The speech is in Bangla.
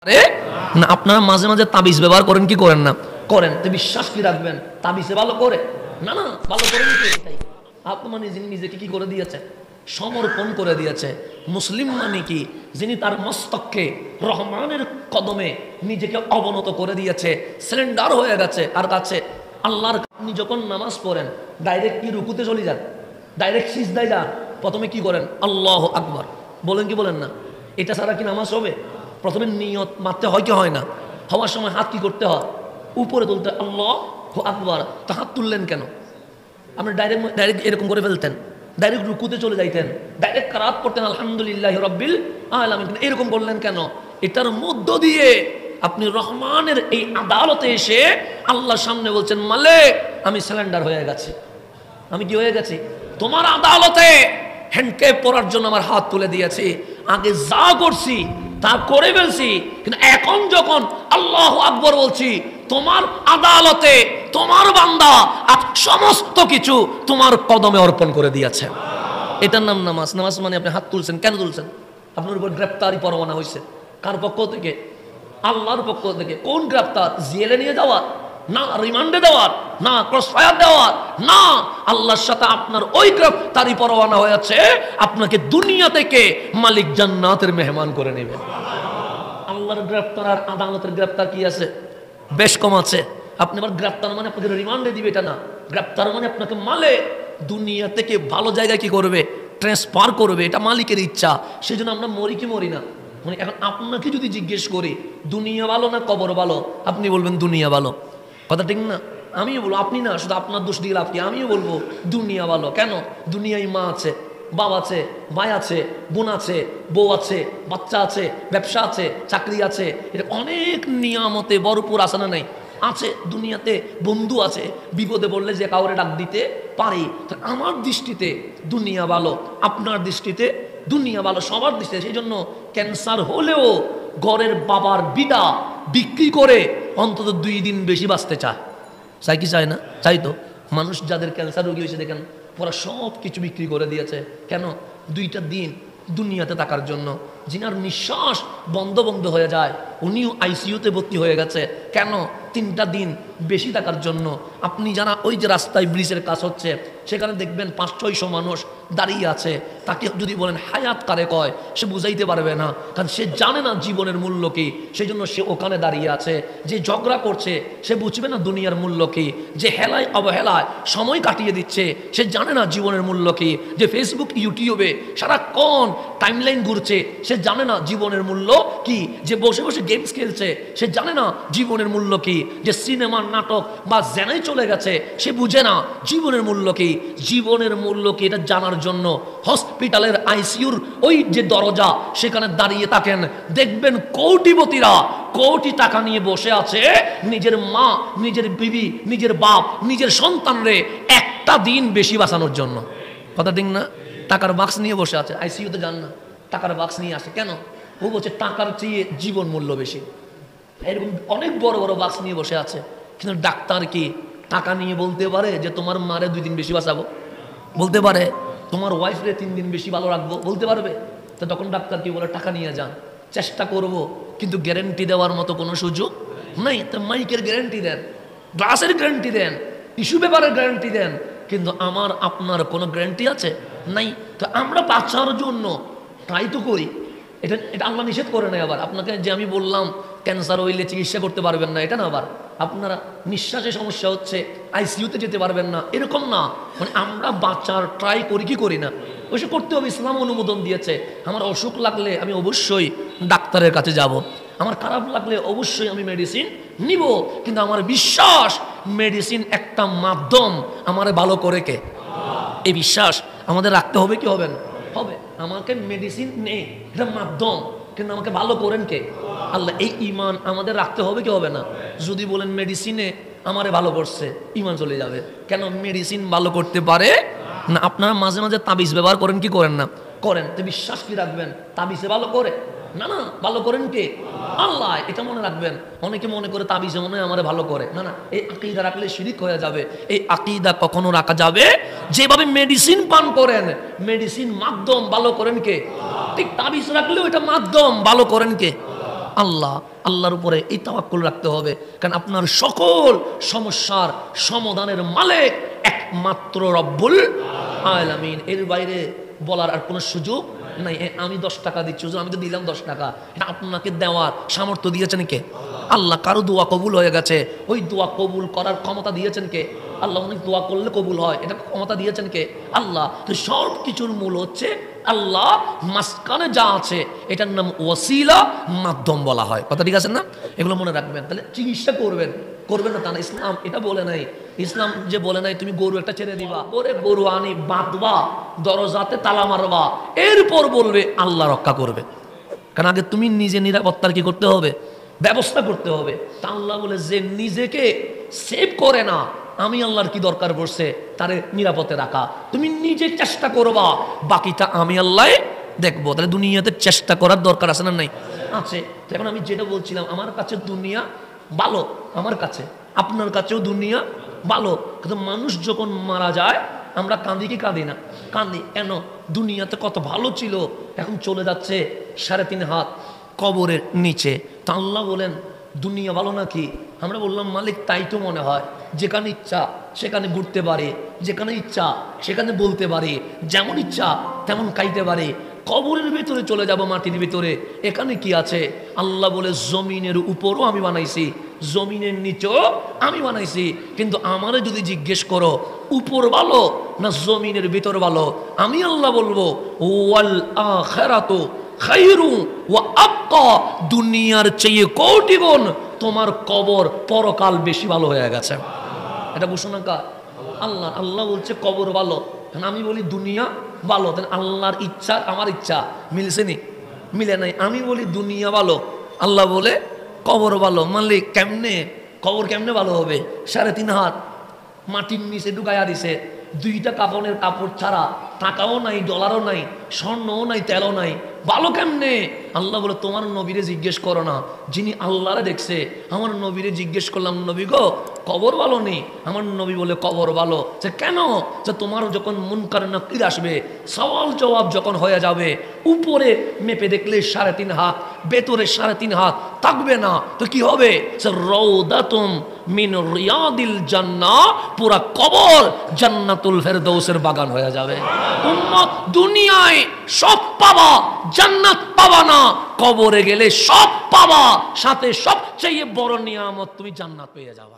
না আপনারা মাঝে মাঝে তাবিজ ব্যবহার করেন কি করেন না? করেন। তো বিশ্বাস কি রাখবেন তাবিজে ভালো করে? না না, ভালো করে নিতে এটাই আত্মা নিজেকে কি করে দিয়েছে? সমর্পণ করে দিয়েছে। মুসলিম মানে কি? যিনি তার মস্তককে রহমানের কদমে নিজেকে অবনত করে দিয়েছে, সিলিন্ডার হয়ে গেছে আর কাছে আল্লাহর। আপনি যখন নামাজ পড়েন ডাইরেক্ট কি রুকুতে চলে যান? ডাইরেক্ট সিজদায় যান? প্রথমে কি করেন? আল্লাহু আকবার বলেন কি বলেন না? এটা ছাড়া কি নামাজ হবে? প্রথমে নিয়ত মারতে হয় কি হয় না? হওয়ার সময় হাত কি করতে হয়? উপরে তুলতে, আল্লাহু আকবার। তো হাত তুললেন কেন? আপনি ডাইরেক্ট এরকম করে ফেলতেন, ডাইরেক্ট রুকুতে চলে যাইতেন, ডাইরেক্ট কারাত পড়তেন আলহামদুলিল্লাহি রাব্বিল আলামিন। এরকম করলেন কেন? এটার মধ্য দিয়ে আপনি রহমানের এই আদালতে এসে আল্লাহর সামনে বলছেন, মালিক আমি সিলিন্ডার হয়ে গেছি, আমি কি হয়ে গেছি? তোমার আদালতে হ্যান্ডক্যাপ পরার জন্য আমার হাত তুলে দিয়েছি। আগে যা করছি তা করে ফেলছি, কিন্তু এখন যখন আল্লাহু আকবার বলছি, তোমার আদালতে তোমার বান্দা আজ সমস্ত কিছু তোমার কদমে অর্পণ করে দিয়েছে। এটার নাম নামাজ। নামাজ মানে আপনি হাত তুলছেন, কেন তুলছেন? আপনার উপর গ্রেপ্তারি পরোয়ানা হয়েছে। কার পক্ষ থেকে? আল্লাহর পক্ষ থেকে। কোন গ্রেপ্তার? জেলে নিয়ে যাওয়ার না, রিমান্ডে দেওয়ার না, ক্রস ফায়ার দেওয়ার না। আল্লাহর সাথে আপনার ওই গ্রেপ্তারি পরোয়ানা হয়েছে, আপনাকে দুনিয়া থেকে মালিক জান্নাতের মেহমান করে নেবেন। আল্লাহর গ্রেপ্তার আর আদালতের গ্রেপ্তার কি আছে? বেশ কম আছে। আপনি আবার গ্রেপ্তার মানে আপনাকে রিমান্ডে দিবে এটা না। গ্রেপ্তার মানে আপনাকে মালিক দুনিয়া থেকে ভালো জায়গায় কি করবে? ট্রান্সফার করবে। এটা মালিকের ইচ্ছা। সেই জন্য আমরা মরি কি মরি না? মানে এখন আপনাকে যদি জিজ্ঞেস করি দুনিয়া ভালো না কবর ভালো, আপনি বলবেন দুনিয়া ভালো। কথা ঠিক না? আমিও বলবো, আপনি না, শুধু আপনার দোষ দিয়ে লাভ কি? আমিও বলবো দুনিয়া ভালো। কেন? দুনিয়ায় মা আছে, বাবা আছে, ভাই আছে, বোন আছে, বউ আছে, বাচ্চা আছে, ব্যবসা আছে, চাকরি আছে, এটা অনেক নিয়ামতে ভরপুর আছে না? নাই আছে। দুনিয়াতে বন্ধু আছে, বিপদে পড়লে যে কাউরে ডাক দিতে পারি। আমার দৃষ্টিতে দুনিয়া ভালো, আপনার দৃষ্টিতে দুনিয়া ভালো, সবার দৃষ্টিতে। সেই জন্য ক্যান্সার হলেও ঘরের বাবার বিটা বিক্রি করে অন্তত 2 দিন বেশি বাঁচতে চায়। চাই কি চায় না? চাই তো। মানুষ যাদের ক্যান্সার রোগী হয়েছে দেখেন, ওরা সব কিছু বিক্রি করে দিয়েছে। কেন? 2টা দিন দুনিয়াতে থাকার জন্য। যিনার নিঃশ্বাস বন্ধ বন্ধ হয়ে যায় উনিও আইসিইউতে ভর্তি হয়ে গেছে। কেন? 3টা দিন বেশি থাকার জন্য। আপনি যারা ওই যে রাস্তায় ব্রিজের কাজ হচ্ছে সেখানে দেখবেন 500-600 মানুষ দাঁড়িয়ে আছে। তাকে যদি বলেন হায়াত কারে কয়, সে বুঝাইতে পারবে না, কারণ সে জানে না জীবনের মূল্য কি। সেই জন্য সে ওখানে দাঁড়িয়ে আছে। যে ঝগড়া করছে সে বুঝবে না দুনিয়ার মূল্য কি। যে হেলায় অবহেলায় সময় কাটিয়ে দিচ্ছে সে জানে না জীবনের মূল্য কি। যে ফেসবুক ইউটিউবে সারাক্ষণ টাইমলাইন ঘুরছে সে জানে না জীবনের মূল্য কি। যে বসে বসে গেমস খেলছে সে জানে না জীবনের মূল্য কি। যে সিনেমার নাটক বা জেনায় চলে গেছে সে বুঝে না জীবনের মূল্য কি। জীবনের মূল্য কি এটা জানার জন্য হসপিটালের আইসিইউর ওই যে দরজা সেখানে দাঁড়িয়ে থাকেন, দেখবেন কোটিপতিরা কোটি টাকা নিয়ে বসে আছে নিজের মা, নিজের বিবি, নিজের বাপ, নিজের সন্তানরে একটা দিন বেশি বাঁচানোর জন্য। কথা ঠিক না? টাকার বাক্স নিয়ে বসে আছে, আইসিইউতে যান না, টাকার বাক্স নিয়ে আসে। কেন? ও বলছে টাকার চেয়ে জীবন মূল্য বেশি। এরকম অনেক বড় বড় বাক্স নিয়ে বসে আছে। কিন্তু ডাক্তার কি টাকা নিয়ে বলতে পারে যে তোমার মারে 2 দিন বেশি বাঁচাবো? বলতে পারে। তোমার ওয়াইফরে 3 দিন বেশি ভালো রাখবো? বলতে পারবে? তো তখন ডাক্তার কি বলে? টাকা নিয়ে যান, চেষ্টা করব, কিন্তু গ্যারেন্টি দেওয়ার মতো কোনো সুযোগ নাই। তো মাইকের গ্যারেন্টি দেন, গ্লাসের গ্যারেন্টি দেন, টিস্যু পেপারের গ্যারেন্টি দেন, কিন্তু আমার আপনার কোনো গ্যারেন্টি আছে? নাই। তো আমরা বাঁচার জন্য ট্রাই তো করি। এটা আল্লাহ নিষেধ করে নাই। আবার আপনাকে যে আমি বললাম ক্যান্সার হইলে চিকিৎসা করতে পারবেন না, এটা না। আবার আপনারা নিঃশ্বাসে সমস্যা হচ্ছে আইসিইউতে যেতে পারবেন না, এরকম না। মানে আমরা বাঁচার ট্রাই করি কি করি না? ওইসব করতে হবে। ইসলাম অনুমোদন দিয়েছে। আমার অসুখ লাগলে আমি অবশ্যই ডাক্তারের কাছে যাব, আমার খারাপ লাগলে অবশ্যই আমি মেডিসিন নিব। কিন্তু আমার বিশ্বাস মেডিসিন একটা মাধ্যম, আমারে ভালো করে কে। এই বিশ্বাস আমাদের রাখতে হবে কি হবে না? হবে। আমাকে মেডিসিন নেই, এটা মাধ্যম, কিন্তু আমাকে ভালো করেন কে? আল্লাহ। এই ঈমান আমাদের রাখতে হবে কি হবে না? যদি বলেন মেডিসিনে আমারে ভালো করছে, ঈমান চলে যাবে। কেন? মেডিসিন ভালো করতে পারে না। আপনারা মাঝে মাঝে তাবিজ ব্যবহার করেন কি করেন না? করেন। তো বিশ্বাস কি রাখবেন তাবিজে ভালো করে? না না, ভালো করেন কে? আল্লাহ। এটা মনে রাখবেন। অনেকে মনে করে তাবিজে মনে হয় আমারে ভালো করে। না না, এই আকীদা রাখলে শিরিক হয়ে যাবে। এই আকীদা কখনো রাখা যাবে? যেভাবে মেডিসিন পান করেন, মেডিসিন মাধ্যম, ভালো করেন কে? ঠিক তাবিজ রাখলেও এটা মাধ্যম, ভালো করেন কে? আল্লাহ। আল্লাহর উপরে এই তাওয়াক্কুল রাখতে হবে, কারণ আপনার সকল সমস্যার সমাধানের মালিক একমাত্র রব্বুল আলামিন। এর বাইরে বলার আর কোনো সুযোগ নাই। আমি 10 টাকা দিচ্ছি, আমি তো দিলাম 10 টাকা, এটা আপনাকে দেওয়ার সামর্থ্য দিয়েছেন কে? আল্লাহ। কারো দোয়া কবুল হয়ে গেছে, ওই দোয়া কবুল করার ক্ষমতা দিয়েছেন কে? আল্লাহ। অনেক দোয়া করলে কবুল হয়, এটা ক্ষমতা দিয়েছেন কে? আল্লাহ। তো সব কিছুর মূল হচ্ছে আল্লাহ, মাঝখানে যা আছে এটার নাম ওয়াসিলা, মাধ্যম বলা হয়। কথা ঠিক আছে না? এগুলো মনে রাখবেন। তাহলে চিকিৎসা করবেন না তা না, ইসলাম এটা বলে নাই। ইসলাম যে বলে নাই তুমি গরু একটা ছেড়ে দিবা, ওরে গরু আনি বাঁধবা, দরজাতে তালা মারবা, এরপর বলবে আল্লাহ রক্ষা করবে। কারণ আগে তুমি নিজে নিরাপত্তার কি করতে হবে? ব্যবস্থা করতে হবে। তা আল্লাহ বলে যে নিজেকে সেভ করে না, আমি আল্লাহর কি দরকার পড়ছে তারে নিরাপদে রাখা? তুমি নিজে চেষ্টা করবা, বাকিটা আমি আল্লাহ দেখবো। তাহলে দুনিয়াতে চেষ্টা করার দরকার আছে না নাই? আছে। তো এখন আমি যেটা বলছিলাম, আমার কাছে দুনিয়া ভালো, আমার কাছে আপনার কাছেও দুনিয়া ভালো, কিন্তু মানুষ যখন মারা যায় আমরা কাঁদি কি কাঁদি না? কাঁদি। কেন? দুনিয়াতে কত ভালো ছিল, এখন চলে যাচ্ছে 3.5 হাত কবরের নিচে। তা আল্লাহ বলেন দুনিয়া ভালো নাকি? আমরা বললাম মালিক তাই তো মনে হয়, যেখানে ইচ্ছা সেখানে ঘুরতে পারে, যেখানে ইচ্ছা সেখানে বলতে পারে, যেমন ইচ্ছা তেমন খাইতে পারে। কবরের ভিতরে চলে যাব, মাটির ভিতরে, এখানে কি আছে? আল্লাহ বলে জমিনের উপরও আমি বানাইছি, জমিনের নিচেও আমি বানাইছি, কিন্তু আমারে যদি জিজ্ঞেস করো উপর ভালো না জমিনের ভিতর ভালো, আমি আল্লাহ বলবো ওয়াল আখিরাতু খায়রু ওয়া আবকা, দুনিয়ার চেয়ে কোটি গুণ তোমার কবর পরকাল বেশি ভালো হয়ে গেছে। এটা ঘোষণা কার? আল্লাহ। আল্লাহ বলছে কবর ভালো, আমি বলি দুনিয়া ভালো। তাহলে আল্লাহর ইচ্ছা আমার ইচ্ছা মিলছে নি? মিলে নাই। আমি বলি দুনিয়া ভালো, আল্লাহ বলে কবর ভালো। মালিক কেমনে? কবর কেমনে ভালো হবে? 3.5 হাত মাটির নিচে ঢুকাইয়া দিছে, 2টা কাফনের কাপড় ছাড়া, টাকাও নাই, ডলারও নাই, স্বর্ণও নাই, তেলও নাই, ভালো কেমনে? আল্লাহ বলে তোমার নবীরে জিজ্ঞেস করো না, যিনি আল্লাহরে দেখছে। আমার নবীরে জিজ্ঞেস করলাম, নবী গো কবর ভালো নেই? আমার নবী বলে কবর ভালো। যে কেন? যে তোমার যখন মুনকার নাকির আসবে, সওয়াল জবাব যখন হয়ে যাবে, উপরে মেপে দেখলে 3.5 হাত, ভেতরে 3.5 হাত থাকবে না, তো কি হবে? সে রওদাতুম মিন রিয়াদিল জান্নাহ, পুরা কবর জান্নাতুল ফেরদৌসের বাগান হয়ে যাবে। উম্মত দুনিয়ায় সব পাবা, জান্নাত পাবা না, কবরে গেলে সব পাবা, সাথে সবচেয়ে বড় নিয়ামত তুমি জান্নাত পেয়ে যাবা।